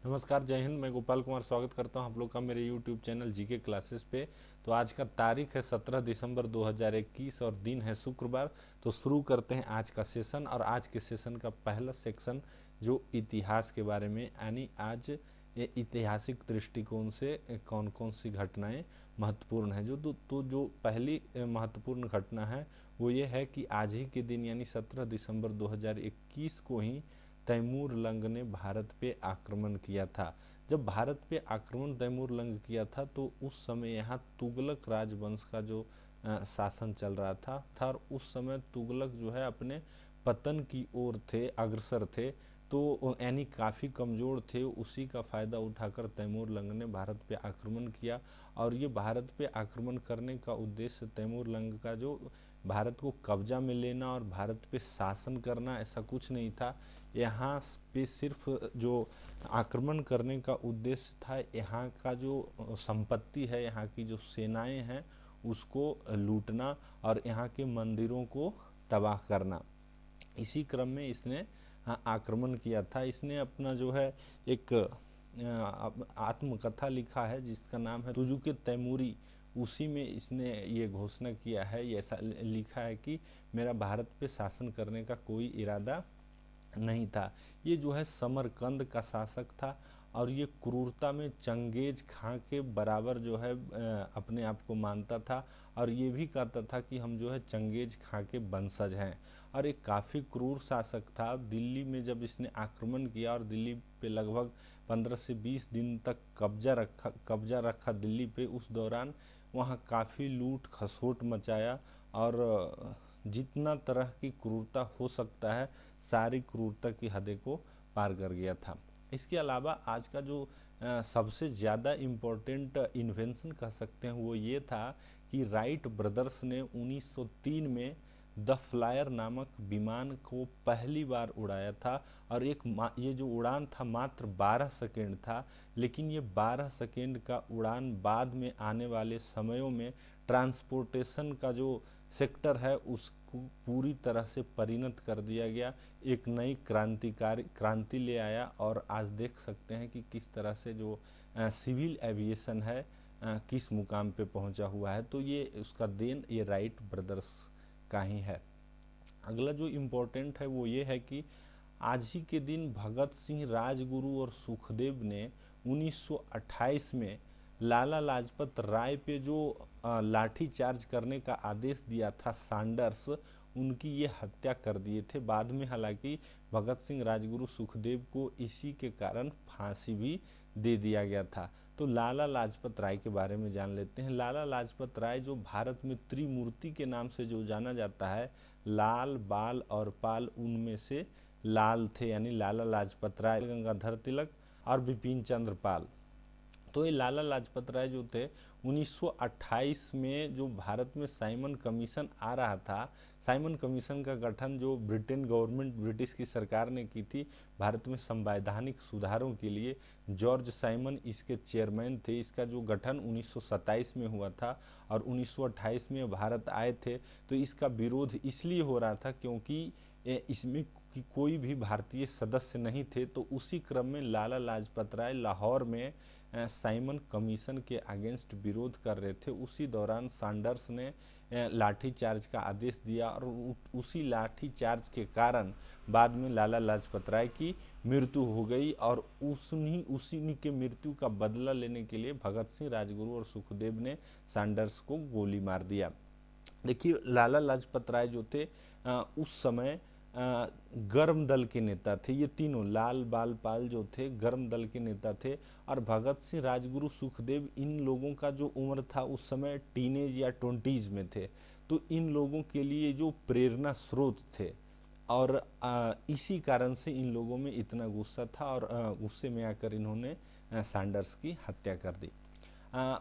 नमस्कार, जय हिंद। मैं गोपाल कुमार स्वागत करता हूं आप लोग का मेरे YouTube चैनल जीके क्लासेस पे। तो आज का तारीख है 17 दिसंबर 2021 और दिन है शुक्रवार। तो शुरू करते हैं आज का सेशन। और आज के सेशन का पहला सेक्शन जो इतिहास के बारे में, यानी आज ये ऐतिहासिक दृष्टिकोण से कौन कौन सी घटनाएं महत्वपूर्ण हैं। जो पहली महत्वपूर्ण घटना है वो ये है कि आज ही के दिन यानी 17 दिसंबर 2021 को ही तैमूर लंग ने भारत पे आक्रमण किया था। जब भारत पे आक्रमण तैमूर लंग किया था तो उस समय यहाँ तुगलक राजवंश का जो शासन चल रहा था और उस समय तुगलक जो है अपने पतन की ओर थे, अग्रसर थे। तो यानी काफ़ी कमज़ोर थे। उसी का फ़ायदा उठाकर तैमूर लंग ने भारत पे आक्रमण किया। और ये भारत पे आक्रमण करने का उद्देश्य तैमूर लंग का जो भारत को कब्जा में लेना और भारत पे शासन करना, ऐसा कुछ नहीं था। यहाँ पे सिर्फ जो आक्रमण करने का उद्देश्य था, यहाँ का जो संपत्ति है, यहाँ की जो सेनाएं हैं उसको लूटना और यहाँ के मंदिरों को तबाह करना। इसी क्रम में इसने आक्रमण किया था। इसने अपना जो है एक आत्मकथा लिखा है जिसका नाम है तुजुके तैमूरी। उसी में इसने ये घोषणा किया है, ये ऐसा लिखा है कि मेरा भारत पे शासन करने का कोई इरादा नहीं था। ये जो है समरकंद का शासक था और ये क्रूरता में चंगेज खां के बराबर जो है अपने आप को मानता था। और ये भी कहता था कि हम जो है चंगेज खां के वंशज हैं। और एक काफ़ी क्रूर शासक था। दिल्ली में जब इसने आक्रमण किया और दिल्ली पे लगभग 15 से 20 दिन तक कब्जा रखा दिल्ली पे, उस दौरान वहाँ काफ़ी लूट खसोट मचाया और जितना तरह की क्रूरता हो सकता है सारी क्रूरता की हदें को पार कर गया था। इसके अलावा आज का जो सबसे ज़्यादा इम्पोर्टेंट इन्वेंशन कह सकते हैं वो ये था कि राइट ब्रदर्स ने 1903 में द फ्लायर नामक विमान को पहली बार उड़ाया था। और ये जो उड़ान था मात्र 12 सेकेंड था, लेकिन ये 12 सेकेंड का उड़ान बाद में आने वाले समयों में ट्रांसपोर्टेशन का जो सेक्टर है उसको पूरी तरह से परिणत कर दिया गया, एक नई क्रांति ले आया। और आज देख सकते हैं कि किस तरह से जो सिविल एविएशन है किस मुकाम पे पहुंचा हुआ है। तो ये उसका देन ये राइट ब्रदर्स का ही है। अगला जो इम्पोर्टेंट है वो ये है कि आज ही के दिन भगत सिंह, राजगुरु और सुखदेव ने 1928 में लाला लाजपत राय पे जो लाठी चार्ज करने का आदेश दिया था सैंडर्स, उनकी ये हत्या कर दिए थे। बाद में हालांकि भगत सिंह, राजगुरु, सुखदेव को इसी के कारण फांसी भी दे दिया गया था। तो लाला लाजपत राय के बारे में जान लेते हैं। लाला लाजपत राय जो भारत में त्रिमूर्ति के नाम से जो जाना जाता है, लाल, बाल और पाल, उनमें से लाल थे, यानी लाला लाजपत राय, गंगाधर तिलक और बिपिन चंद्र पाल। तो ये लाला लाजपत राय जो थे 1928 में जो भारत में साइमन कमीशन आ रहा था, साइमन कमीशन का गठन जो ब्रिटेन गवर्नमेंट, ब्रिटिश की सरकार ने की थी भारत में संवैधानिक सुधारों के लिए, जॉर्ज साइमन इसके चेयरमैन थे। इसका जो गठन 1927 में हुआ था और 1928 में भारत आए थे। तो इसका विरोध इसलिए हो रहा था क्योंकि इसमें कि कोई भी भारतीय सदस्य नहीं थे। तो उसी क्रम में लाला लाजपत राय लाहौर में साइमन कमीशन के अगेंस्ट विरोध कर रहे थे। उसी दौरान सैंडर्स ने लाठी चार्ज का आदेश दिया और उसी लाठी चार्ज के कारण बाद में लाला लाजपत राय की मृत्यु हो गई। और उसी के मृत्यु का बदला लेने के लिए भगत सिंह, राजगुरु और सुखदेव ने सैंडर्स को गोली मार दिया। देखिए, लाला लाजपत राय जो थे उस समय गर्म दल के नेता थे। ये तीनों लाल, बाल, पाल जो थे गर्म दल के नेता थे। और भगत सिंह, राजगुरु, सुखदेव, इन लोगों का जो उम्र था उस समय टीनेज या 20s में थे। तो इन लोगों के लिए जो प्रेरणा स्रोत थे और इसी कारण से इन लोगों में इतना गुस्सा था और गुस्से में आकर इन्होंने सैंडर्स की हत्या कर दी।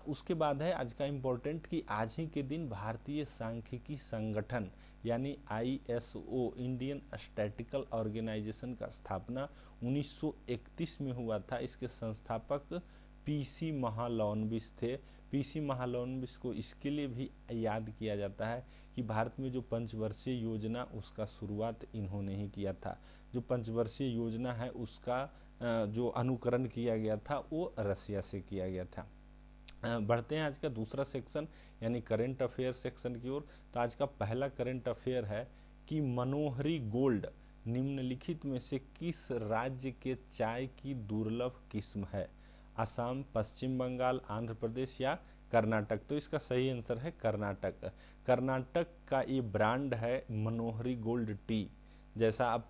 उसके बाद है आज का इम्पोर्टेंट कि आज ही के दिन भारतीय सांख्यिकी संगठन यानी ISO, इंडियन स्टैटिकल ऑर्गेनाइजेशन का स्थापना 1931 में हुआ था। इसके संस्थापक PC महालनोबिस थे। PC महालनोबिस को इसके लिए भी याद किया जाता है कि भारत में जो पंचवर्षीय योजना उसका शुरुआत इन्होंने ही किया था। जो पंचवर्षीय योजना है उसका जो अनुकरण किया गया था वो रसिया से किया गया था। बढ़ते हैं आज का दूसरा सेक्शन यानी करंट अफेयर सेक्शन की ओर। तो आज का पहला करंट अफेयर है कि मनोहरी गोल्ड निम्नलिखित में से किस राज्य के चाय की दुर्लभ किस्म है? असम, पश्चिम बंगाल, आंध्र प्रदेश या कर्नाटक? तो इसका सही आंसर है कर्नाटक। कर्नाटक का ये ब्रांड है मनोहरी गोल्ड टी। जैसा आप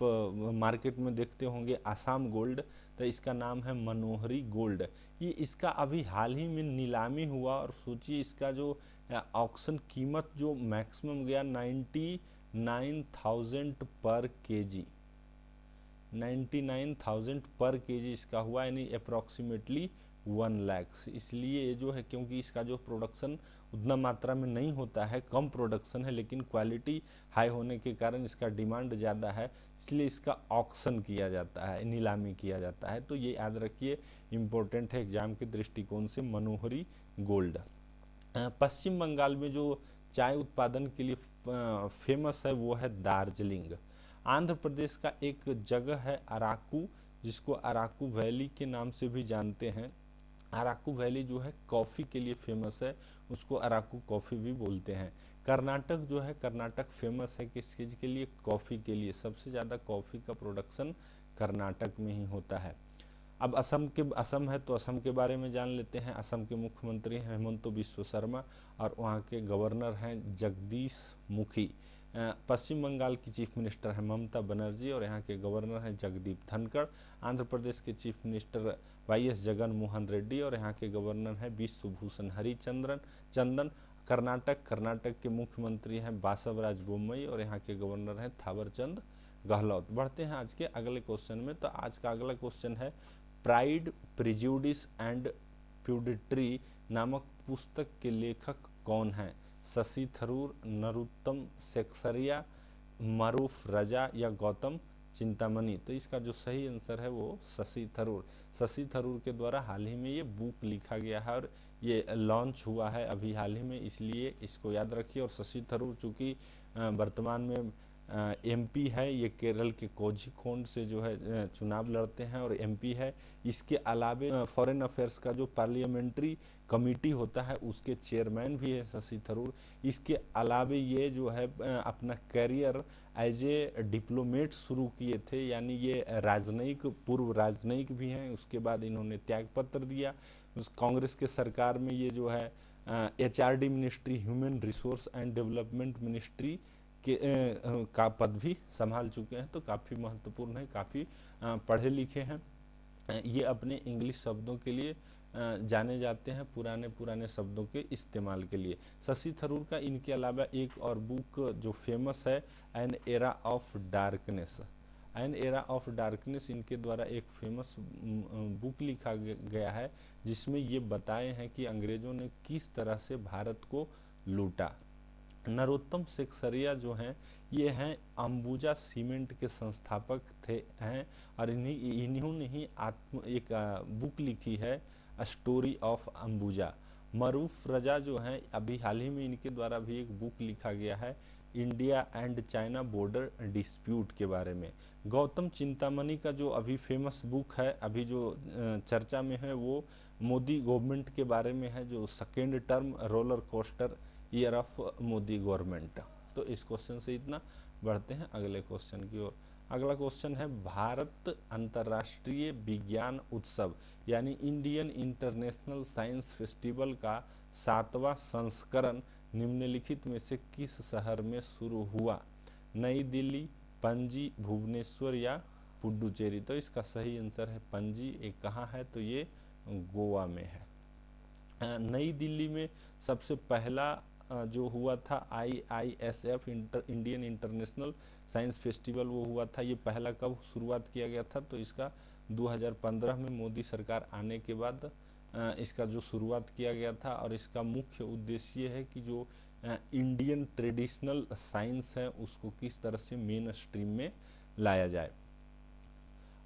मार्केट में देखते होंगे आसाम गोल्ड, तो इसका नाम है मनोहरी गोल्ड। ये इसका अभी हाल ही में नीलामी हुआ और सोचिए इसका जो ऑक्शन कीमत जो मैक्सिमम गया 99,000 पर केजी, 99,000 पर केजी इसका हुआ, यानी अप्रॉक्सीमेटली 1 लाख। इसलिए ये जो है, क्योंकि इसका जो प्रोडक्शन उतना मात्रा में नहीं होता है, कम प्रोडक्शन है, लेकिन क्वालिटी हाई होने के कारण इसका डिमांड ज़्यादा है, इसलिए इसका ऑक्शन किया जाता है, नीलामी किया जाता है। तो ये याद रखिए, इम्पोर्टेंट है एग्जाम के दृष्टिकोण से मनोहरी गोल्ड। पश्चिम बंगाल में जो चाय उत्पादन के लिए फेमस है वो है दार्जिलिंग। आंध्र प्रदेश का एक जगह है अराकू, जिसको अराकू वैली के नाम से भी जानते हैं। अराकू वैली जो है कॉफ़ी के लिए फेमस है, उसको अराकू कॉफ़ी भी बोलते हैं। कर्नाटक जो है, कर्नाटक फेमस है किस चीज़ के लिए? कॉफ़ी के लिए। सबसे ज़्यादा कॉफ़ी का प्रोडक्शन कर्नाटक में ही होता है। अब असम है तो असम के बारे में जान लेते हैं। असम के मुख्यमंत्री हैं हेमंत बिस्व शर्मा और वहाँ के गवर्नर हैं जगदीश मुखी। पश्चिम बंगाल की चीफ मिनिस्टर है ममता बनर्जी और यहाँ के गवर्नर हैं जगदीप धनखड़। आंध्र प्रदेश के chief minister YS Jagan Mohan Reddy और यहाँ के गवर्नर हैं विश्वभूषण हरिचंदन। कर्नाटक के मुख्यमंत्री हैं बासवराज बोम्मई और यहाँ के गवर्नर हैं थावरचंद गहलोत। बढ़ते हैं आज के अगले क्वेश्चन में। तो आज का अगला क्वेश्चन है, प्राइड, प्रिजुडिस एंड प्यूडिट्री नामक पुस्तक के लेखक कौन हैं? शशि थरूर, नरोत्तम सेक्सरिया, मारूफ रजा या गौतम चिंतामणि? तो इसका जो सही आंसर है वो शशि थरूर। शशि थरूर के द्वारा हाल ही में ये बुक लिखा गया है और ये लॉन्च हुआ है अभी हाल ही में, इसलिए इसको याद रखिए। और शशि थरूर चूँकि वर्तमान में एमपी है, ये केरल के कोझिकोड से जो है चुनाव लड़ते हैं और एमपी है। इसके अलावे फॉरेन अफेयर्स का जो पार्लियामेंट्री कमेटी होता है उसके चेयरमैन भी है शशि थरूर। इसके अलावे ये जो है अपना करियर एज ए डिप्लोमेट शुरू किए थे, यानी ये पूर्व राजनयिक भी हैं। उसके बाद इन्होंने त्यागपत्र दिया। उस कांग्रेस के सरकार में ये जो है HRD ministry, human resource and development ministry के का पद भी संभाल चुके हैं। तो काफ़ी महत्वपूर्ण है, काफ़ी पढ़े लिखे हैं। ये अपने इंग्लिश शब्दों के लिए जाने जाते हैं, पुराने शब्दों के इस्तेमाल के लिए। शशि थरूर का इनके अलावा एक और बुक जो फेमस है, an era of darkness. An era of darkness इनके द्वारा एक फेमस बुक लिखा गया है, जिसमें ये बताए हैं कि अंग्रेज़ों ने किस तरह से भारत को लूटा। नरोत्तम सेक्सरिया जो हैं ये हैं अंबुजा सीमेंट के संस्थापक हैं और इन्होंने ही एक बुक लिखी है स्टोरी ऑफ अंबुजा। मरूफ रजा जो हैं अभी हाल ही में इनके द्वारा भी एक बुक लिखा गया है India and China border dispute के बारे में। गौतम चिंतामणि का जो अभी फेमस बुक है, अभी जो चर्चा में है, वो मोदी गवर्नमेंट के बारे में है, जो second term roller coaster year of Modi government. तो इस क्वेश्चन से इतना। बढ़ते हैं अगले क्वेश्चन की ओर। अगला क्वेश्चन है, भारत अंतर्राष्ट्रीय विज्ञान उत्सव यानी इंडियन इंटरनेशनल साइंस फेस्टिवल का 7वां संस्करण निम्नलिखित में से किस शहर में शुरू हुआ? नई दिल्ली, पणजी, भुवनेश्वर या पुडुचेरी? तो इसका सही आंसर है पणजी। ये कहाँ है? तो ये गोवा में है। नई दिल्ली में सबसे पहला जो हुआ था IISF Indian international science festival, वो हुआ था। ये पहला कब शुरुआत किया गया था? तो इसका 2015 में मोदी सरकार आने के बाद इसका जो शुरुआत किया गया था और इसका मुख्य उद्देश्य ये है कि जो इंडियन ट्रेडिशनल साइंस है उसको किस तरह से मेन स्ट्रीम में लाया जाए।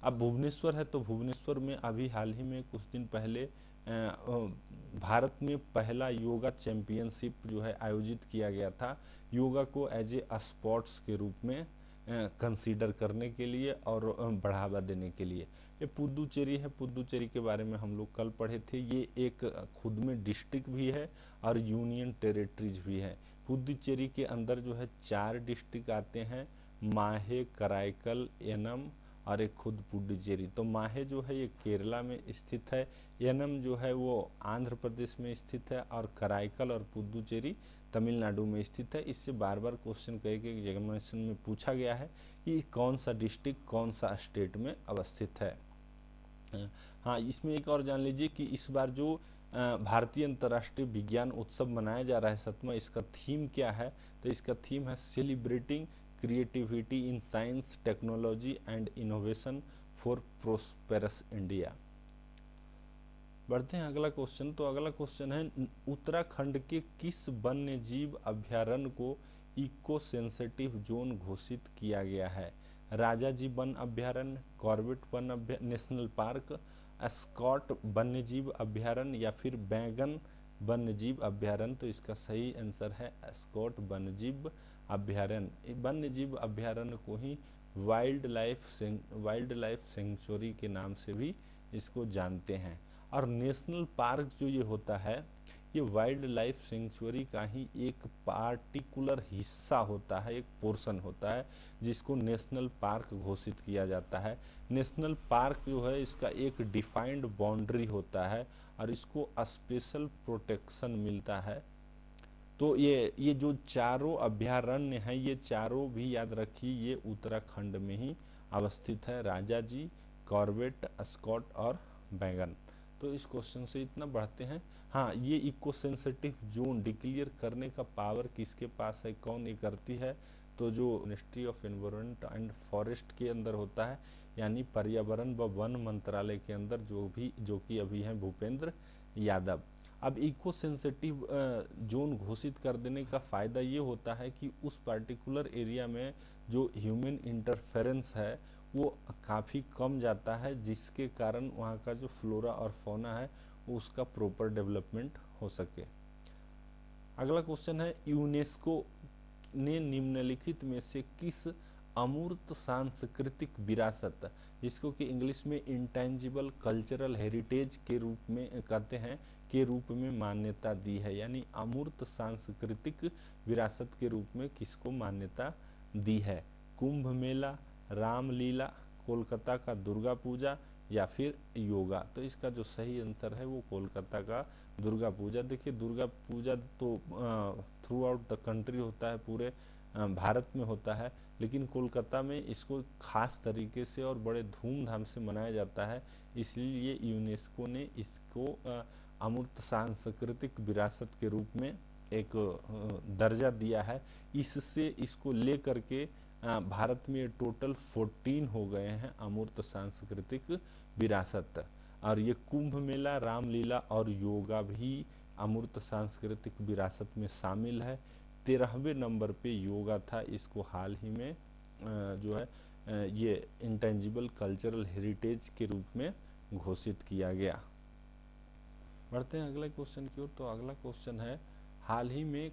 अब भुवनेश्वर है, तो भुवनेश्वर में अभी हाल ही में कुछ दिन पहले भारत में पहला योगा चैंपियनशिप जो है आयोजित किया गया था, योगा को एज ए स्पोर्ट्स के रूप में कंसीडर करने के लिए और बढ़ावा देने के लिए। ये पुदुचेरी है। पुदुचेरी के बारे में हम लोग कल पढ़े थे। ये एक खुद में डिस्ट्रिक्ट भी है और यूनियन टेरिटरीज भी है। पुदुचेरी के अंदर जो है 4 डिस्ट्रिक्ट आते हैं, माहे, कराईकल, एनम और एक खुद पुडुचेरी। तो माहे जो है ये केरला में स्थित है, एनम जो है वो आंध्र प्रदेश में स्थित है और कराईकल और पुदुचेरी तमिलनाडु में स्थित है। इससे बार बार क्वेश्चन कई कई एग्जामिनेशन में पूछा गया है कि कौन सा डिस्ट्रिक्ट कौन सा स्टेट में अवस्थित है। हाँ, इसमें एक और जान लीजिए कि इस बार जो भारतीय अंतर्राष्ट्रीय विज्ञान उत्सव मनाया जा रहा है 7वां, इसका थीम क्या है? तो इसका थीम है celebrating creativity in science, technology and innovation for prosperous India. बढ़ते हैं अगला क्वेश्चन। तो अगला क्वेश्चन है, उत्तराखंड के किस वन्य जीव अभ्यारण्य को इको सेंसिटिव जोन घोषित किया गया है? राजाजी वन अभ्यारण्य, कॉर्बेट वन नेशनल पार्क, स्कॉट वन्यजीव अभ्यारण्य या फिर बैंगन वन्यजीव अभ्यारण्य? तो इसका सही आंसर है स्कॉट वन्यजीव अभ्यारण्य। वन्यजीव अभ्यारण्य को ही वाइल्ड लाइफ सेंचुरी के नाम से भी इसको जानते हैं। और नेशनल पार्क जो ये होता है, ये वाइल्ड लाइफ सेंचुरी का ही एक पार्टिकुलर हिस्सा होता है, एक पोर्शन होता है जिसको नेशनल पार्क घोषित किया जाता है। नेशनल पार्क जो है इसका एक डिफाइंड बाउंड्री होता है और इसको स्पेशल प्रोटेक्शन मिलता है। तो ये जो चारों अभ्यारण्य हैं, ये चारों भी याद रखिए ये उत्तराखंड में ही अवस्थित है, राजाजी, कॉर्बेट, स्कॉट और बैंगन। तो इस क्वेश्चन से इतना बढ़ते हैं। हाँ, ये इको सेंसिटिव जोन डिक्लेयर करने का पावर किसके पास है, कौन ये करती है? तो जो ministry of environment and forest के अंदर होता है, यानी पर्यावरण व वन मंत्रालय के अंदर जो कि अभी हैं भूपेंद्र यादव। अब इको सेंसिटिव जोन घोषित कर देने का फ़ायदा ये होता है कि उस पार्टिकुलर एरिया में जो ह्यूमन इंटरफेरेंस है वो काफ़ी कम जाता है, जिसके कारण वहाँ का जो फ्लोरा और फौना है उसका प्रॉपर डेवलपमेंट हो सके। अगला क्वेश्चन है, यूनेस्को ने निम्नलिखित में से किस अमूर्त सांस्कृतिक विरासत, जिसको कि इंग्लिश में इंटेंजिबल कल्चरल हेरिटेज के रूप में कहते हैं, के रूप में मान्यता दी है? यानी अमूर्त सांस्कृतिक विरासत के रूप में किसको मान्यता दी है? कुंभ मेला, रामलीला, कोलकाता का दुर्गा पूजा या फिर योगा? तो इसका जो सही आंसर है वो कोलकाता का दुर्गा पूजा। देखिए, दुर्गा पूजा तो थ्रू आउट द कंट्री होता है, पूरे भारत में होता है, लेकिन कोलकाता में इसको खास तरीके से और बड़े धूमधाम से मनाया जाता है। इसलिए यूनेस्को ने इसको अमूर्त सांस्कृतिक विरासत के रूप में एक दर्जा दिया है। इससे इसको ले करके भारत में टोटल 14 हो गए हैं अमूर्त सांस्कृतिक विरासत। और ये कुंभ मेला, रामलीला और योगा भी अमूर्त सांस्कृतिक विरासत में शामिल है। 13वें नंबर पे योगा था, इसको हाल ही में जो है ये इंटेंजिबल कल्चरल हेरिटेज के रूप में घोषित किया गया। बढ़ते हैं अगले क्वेश्चन की ओर। तो अगला क्वेश्चन है, हाल ही में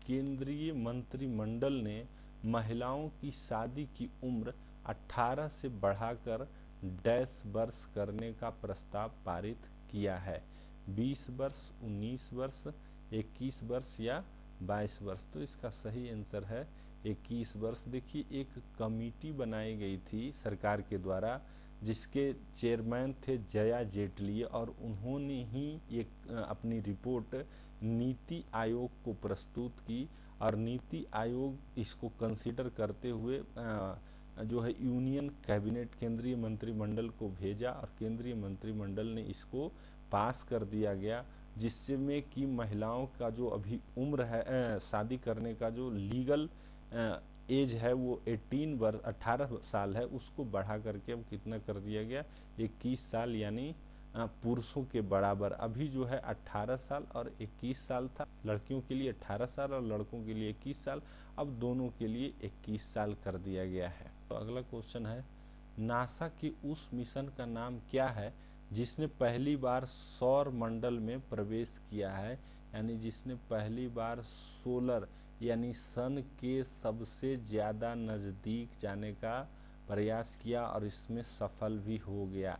केंद्रीय मंत्रिमंडल ने महिलाओं की शादी की उम्र 18 से बढ़ाकर डैश वर्ष करने का प्रस्ताव पारित किया है? 20 वर्ष, 19 वर्ष, 21 वर्ष या 22 वर्ष? तो इसका सही आंसर है 21 वर्ष। देखिए, एक कमेटी बनाई गई थी सरकार के द्वारा जिसके चेयरमैन थे जया जेटली, और उन्होंने ही एक अपनी रिपोर्ट नीति आयोग को प्रस्तुत की, और नीति आयोग इसको कंसीडर करते हुए जो है यूनियन कैबिनेट केंद्रीय मंत्रिमंडल को भेजा, और केंद्रीय मंत्रिमंडल ने इसको पास कर दिया गया, जिससे में कि महिलाओं का जो अभी उम्र है शादी करने का जो लीगल एज है वो 18 साल है, उसको बढ़ा करके अब कितना कर दिया गया, 21 साल, यानी पुरुषों के बराबर। अभी जो है 18 साल और 21 साल था, लड़कियों के लिए 18 साल और लड़कों के लिए 21 साल, अब दोनों के लिए 21 साल कर दिया गया है। तो अगला क्वेश्चन है, नासा के उस मिशन का नाम क्या है जिसने पहली बार सौर मंडल में प्रवेश किया है? यानी जिसने पहली बार सोलर यानी सन के सबसे ज़्यादा नज़दीक जाने का प्रयास किया और इसमें सफल भी हो गया।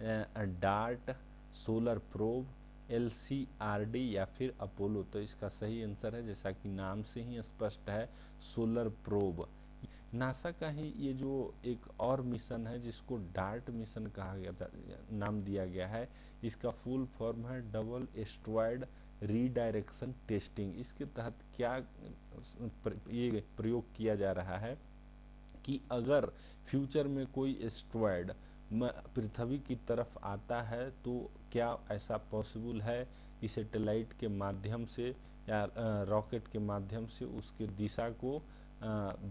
डार्ट, सोलर प्रोब, LCRD या फिर अपोलो। तो इसका सही आंसर है, जैसा कि नाम से ही स्पष्ट है, सोलर प्रोब। नासा का ही ये जो एक और मिशन है जिसको डार्ट मिशन कहा गया था, नाम दिया गया है, इसका फुल फॉर्म है डबल एस्ट्रॉयड रीडायरेक्शन टेस्टिंग। इसके तहत क्या ये प्रयोग किया जा रहा है कि अगर फ्यूचर में एस्ट्रॉयड एस्ट्रॉयड पृथ्वी की तरफ आता है तो क्या ऐसा पॉसिबल है कि सैटेलाइट के माध्यम से या रॉकेट के माध्यम से उसके दिशा को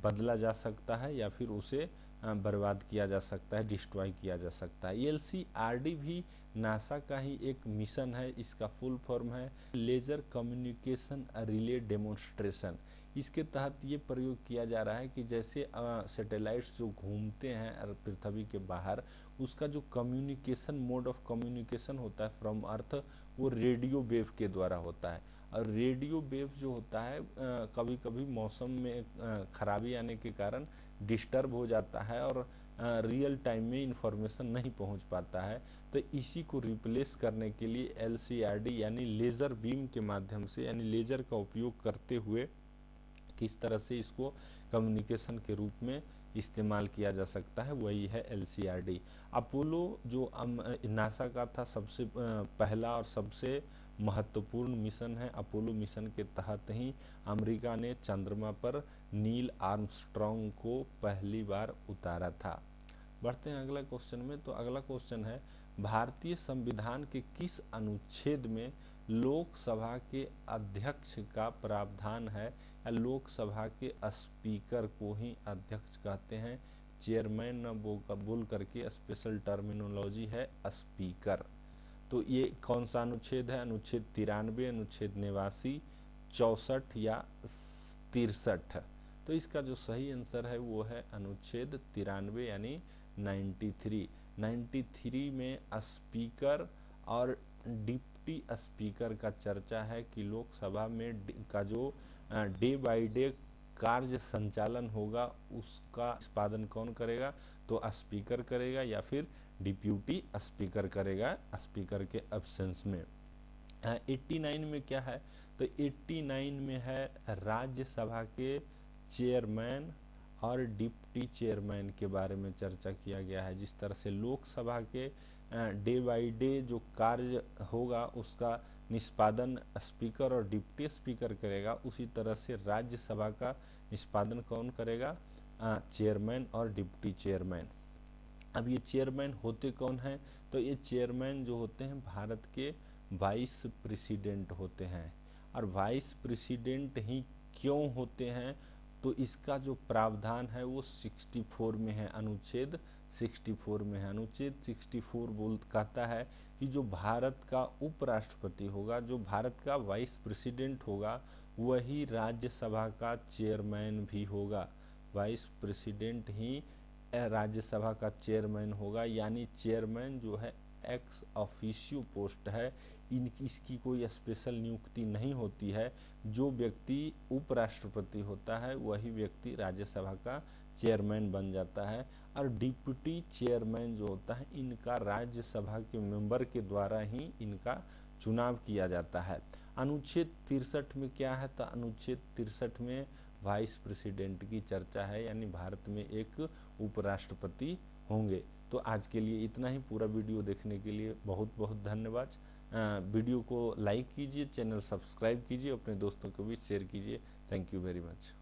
बदला जा सकता है या फिर उसे बर्बाद किया जा सकता है, डिस्ट्रॉय किया जा सकता है। LCRD भी नासा का ही एक मिशन है। इसका फुल फॉर्म है लेजर कम्युनिकेशन रिले डेमोन्स्ट्रेशन। इसके तहत ये प्रयोग किया जा रहा है कि जैसे सैटेलाइट्स जो घूमते हैं पृथ्वी के बाहर, उसका जो कम्युनिकेशन मोड ऑफ कम्युनिकेशन होता है फ्रॉम अर्थ, वो रेडियो वेव के द्वारा होता है। और रेडियो वेव जो होता है कभी कभी मौसम में खराबी आने के कारण डिस्टर्ब हो जाता है और रियल टाइम में इंफॉर्मेशन नहीं पहुंच पाता है। तो इसी को रिप्लेस करने के लिए LCRD यानी लेज़र बीम के माध्यम से, यानी लेज़र का उपयोग करते हुए किस तरह से इसको कम्युनिकेशन के रूप में इस्तेमाल किया जा सकता है, वही है LCRD। अपोलो जो नासा का था सबसे पहला और सबसे महत्वपूर्ण मिशन है। अपोलो मिशन के तहत ही अमेरिका ने चंद्रमा पर नील आर्मस्ट्रॉन्ग को पहली बार उतारा था। बढ़ते हैं अगला क्वेश्चन में। तो अगला क्वेश्चन है, भारतीय संविधान के किस अनुच्छेद में लोकसभा के अध्यक्ष का प्रावधान है, या लोकसभा के स्पीकर को ही अध्यक्ष कहते हैं, चेयरमैन न बोल करके स्पेशल टर्मिनोलॉजी है स्पीकर। तो ये कौन सा अनुच्छेद है? अनुच्छेद 93, अनुच्छेद 89, 64 या 63। तो इसका जो सही आंसर है वो है अनुच्छेद 93 यानी 93 में स्पीकर और डिप्टी स्पीकर का चर्चा है कि लोकसभा में का जो डे बाय डे कार्य संचालन होगा उसका निष्पादन कौन करेगा? तो स्पीकर करेगा या फिर डिप्यूटी स्पीकर करेगा स्पीकर के एब्सेंस में। 89 में क्या है? तो 89 में है राज्यसभा के चेयरमैन और डिप्टी चेयरमैन के बारे में चर्चा किया गया है। जिस तरह से लोकसभा के डे बाय डे जो कार्य होगा उसका निष्पादन स्पीकर और डिप्टी स्पीकर करेगा, उसी तरह से राज्यसभा का निष्पादन कौन करेगा? चेयरमैन और डिप्टी चेयरमैन। अब ये चेयरमैन होते कौन हैं? तो ये चेयरमैन जो होते हैं भारत के वाइस प्रेसिडेंट होते हैं। और वाइस प्रेसिडेंट ही क्यों होते हैं? तो इसका जो प्रावधान है वो 64 में है, अनुच्छेद 64 में है। अनुच्छेद 64 कहता है कि जो भारत का उपराष्ट्रपति होगा, जो भारत का वाइस प्रेसिडेंट होगा, वही राज्यसभा का चेयरमैन भी होगा। वाइस प्रेसिडेंट ही राज्यसभा का चेयरमैन होगा, यानी चेयरमैन जो है एक्स ऑफिशियो पोस्ट है। इसकी कोई स्पेशल नियुक्ति नहीं होती है। जो व्यक्ति उपराष्ट्रपति होता है वही व्यक्ति राज्यसभा का चेयरमैन बन जाता है। और डिप्टी चेयरमैन जो होता है, इनका राज्यसभा के मेंबर के द्वारा ही इनका चुनाव किया जाता है। अनुच्छेद 63 में क्या है? तो अनुच्छेद 63 में वाइस प्रेसिडेंट की चर्चा है, यानी भारत में एक उपराष्ट्रपति होंगे। तो आज के लिए इतना ही। पूरा वीडियो देखने के लिए बहुत बहुत धन्यवाद। वीडियो को लाइक कीजिए, चैनल सब्सक्राइब कीजिए, अपने दोस्तों को भी शेयर कीजिए। Thank you very much.